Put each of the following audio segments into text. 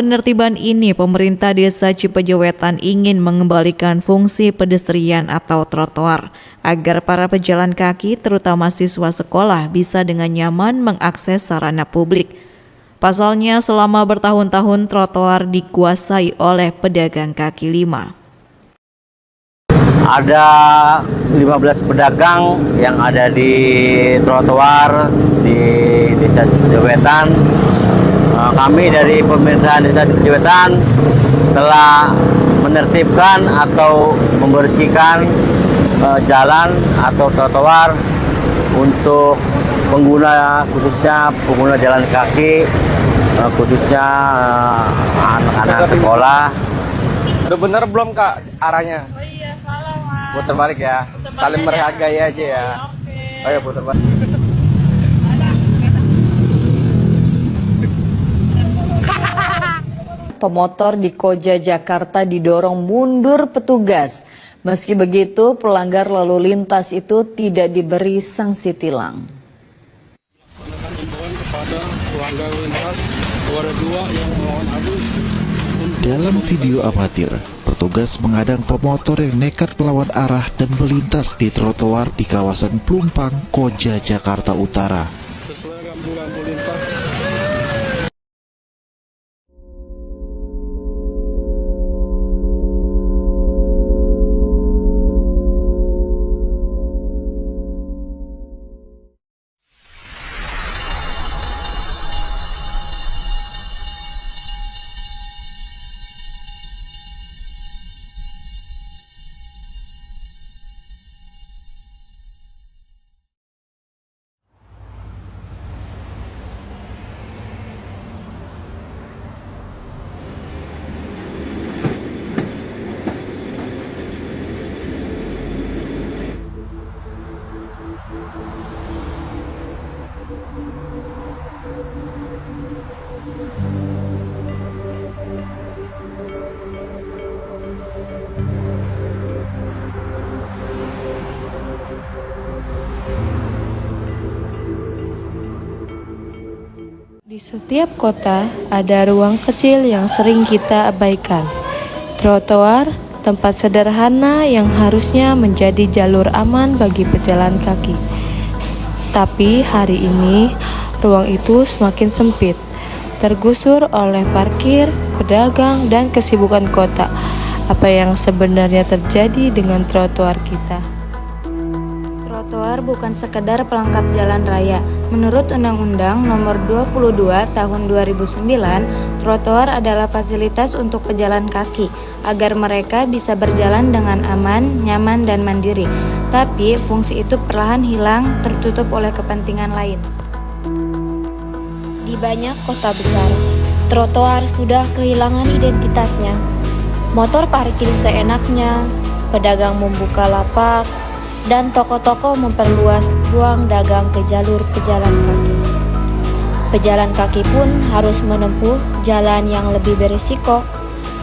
penertiban ini, pemerintah Desa Cipejewetan ingin mengembalikan fungsi pedestrian atau trotoar agar para pejalan kaki, terutama siswa sekolah, bisa dengan nyaman mengakses sarana publik. Pasalnya, selama bertahun-tahun trotoar dikuasai oleh pedagang kaki lima. Ada 15 pedagang yang ada di trotoar di Desa Cipejewetan. Kami dari pemerintahan Desa Cipejewetan telah menertibkan atau membersihkan jalan atau trotoar untuk pengguna, khususnya pengguna jalan kaki, khususnya anak-anak sekolah. Udah bener belum Kak arahnya? Oh iya, salah Mas. Putar balik ya. Saling menghargai aja ya. Oke. Oh ya, putar balik. Pemotor di Koja, Jakarta didorong mundur petugas. Meski begitu, pelanggar lalu lintas itu tidak diberi sanksi tilang. Dalam video amatir, petugas menghadang pemotor yang nekat melawan arah dan melintas di trotoar di kawasan Plumpang, Koja, Jakarta Utara. Di setiap kota ada ruang kecil yang sering kita abaikan. Trotoar, tempat sederhana yang harusnya menjadi jalur aman bagi pejalan kaki. Tapi hari ini, ruang itu semakin sempit, tergusur oleh parkir, pedagang, dan kesibukan kota. Apa yang sebenarnya terjadi dengan trotoar kita? Trotoar bukan sekedar pelengkap jalan raya. Menurut Undang-Undang Nomor 22 Tahun 2009, trotoar adalah fasilitas untuk pejalan kaki agar mereka bisa berjalan dengan aman, nyaman, dan mandiri. Tapi fungsi itu perlahan hilang, tertutup oleh kepentingan lain. Di banyak kota besar, trotoar sudah kehilangan identitasnya. Motor parkir seenaknya, pedagang membuka lapak, dan toko-toko memperluas ruang dagang ke jalur pejalan kaki. Pejalan kaki pun harus menempuh jalan yang lebih berisiko,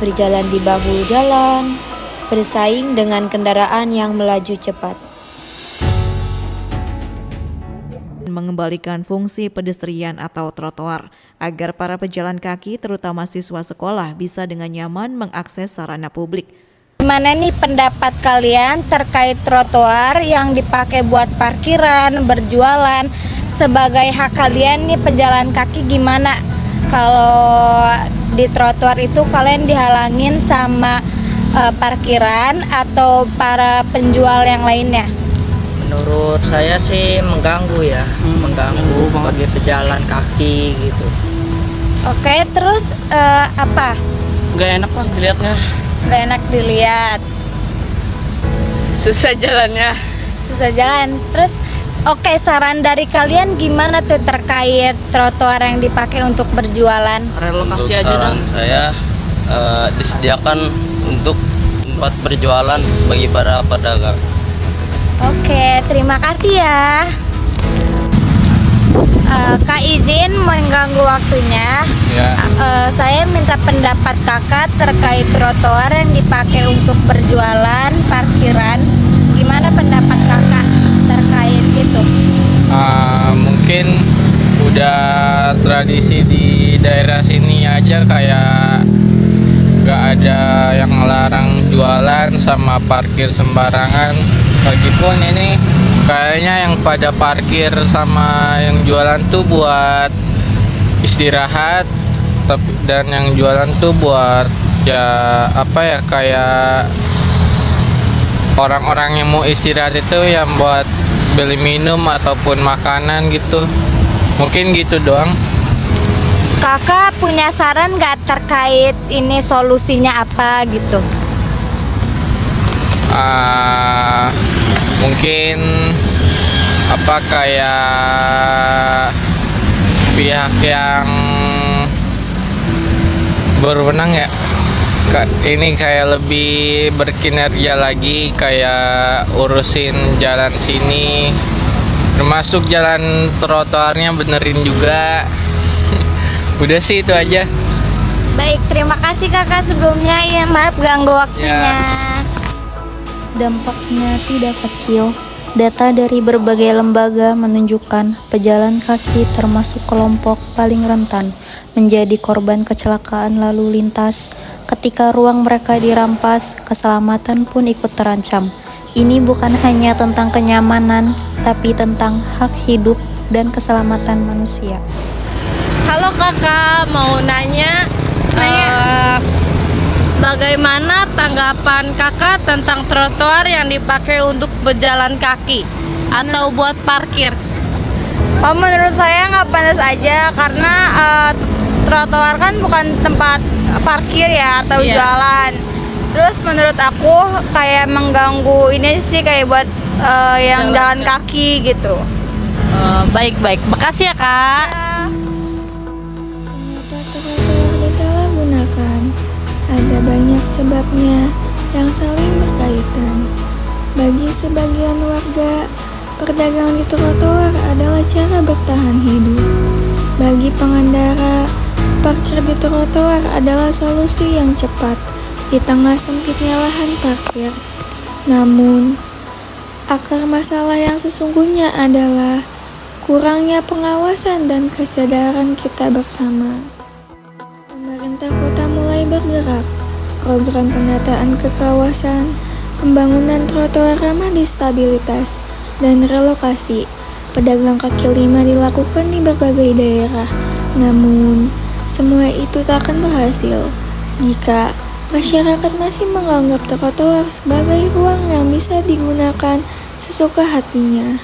berjalan di bahu jalan, bersaing dengan kendaraan yang melaju cepat. Mengembalikan fungsi pedestrian atau trotoar agar para pejalan kaki, terutama siswa sekolah, bisa dengan nyaman mengakses sarana publik. Gimana nih pendapat kalian terkait trotoar yang dipakai buat parkiran, berjualan, sebagai hak kalian nih pejalan kaki gimana? Kalau di trotoar itu kalian dihalangin sama parkiran atau para penjual yang lainnya? Menurut saya sih mengganggu ya, mengganggu bagi pejalan kaki gitu. Oke, terus apa? Gak enak lah dilihatnya. Gak enak dilihat. Susah jalannya. Susah jalan. Terus oke, saran dari kalian gimana tuh terkait trotoar yang dipakai untuk berjualan? Relokasi aja dong. Saya disediakan untuk tempat berjualan bagi para pedagang. Oke, terima kasih ya. Kak izin mengganggu waktunya. Ya. Saya minta pendapat kakak terkait trotoar yang dipakai untuk berjualan, parkiran. Gimana pendapat kakak terkait itu? Mungkin udah tradisi di daerah sini aja, kayak gak ada yang ngelarang jualan sama parkir sembarangan. Lagipun ini kayaknya yang pada parkir sama yang jualan tuh buat istirahat, dan yang jualan tuh buat ya apa ya, kayak orang-orang yang mau istirahat itu yang buat beli minum ataupun makanan gitu. Mungkin gitu doang. Kakak punya saran nggak terkait ini, solusinya apa gitu? Mungkin apa, kayak pihak yang berwenang ya, ini kayak lebih berkinerja lagi, kayak urusin jalan sini, termasuk jalan trotoarnya benerin juga. Udah sih itu aja. Baik, terima kasih kakak sebelumnya. Ya maaf ganggu waktunya. Dampaknya tidak kecil. Data dari berbagai lembaga menunjukkan pejalan kaki termasuk kelompok paling rentan menjadi korban kecelakaan lalu lintas. Ketika ruang mereka dirampas, keselamatan pun ikut terancam. Ini bukan hanya tentang kenyamanan, tapi tentang hak hidup dan keselamatan manusia. Halo kakak, mau nanya. Bagaimana tanggapan kakak tentang trotoar yang dipakai untuk berjalan kaki atau buat parkir? Oh, menurut saya nggak pantas aja, karena trotoar kan bukan tempat parkir ya atau jalan. Terus menurut aku kayak mengganggu ini sih, kayak buat yang jalan kaki gitu. Baik-baik, makasih ya kak. Mengapa trotoar disalahgunakan? Ada banyak sebabnya yang saling berkaitan. Bagi sebagian warga, perdagangan di trotoar adalah cara bertahan hidup. Bagi pengendara, parkir di trotoar adalah solusi yang cepat di tengah sempitnya lahan parkir. Namun, akar masalah yang sesungguhnya adalah kurangnya pengawasan dan kesadaran kita bersama. Pemerintah kota mulai bergerak. Program penataan ke kawasan, pembangunan trotoar ramah disabilitas, dan relokasi pedagang kaki lima dilakukan di berbagai daerah. Namun, semua itu tak akan berhasil jika masyarakat masih menganggap trotoar sebagai ruang yang bisa digunakan sesuka hatinya.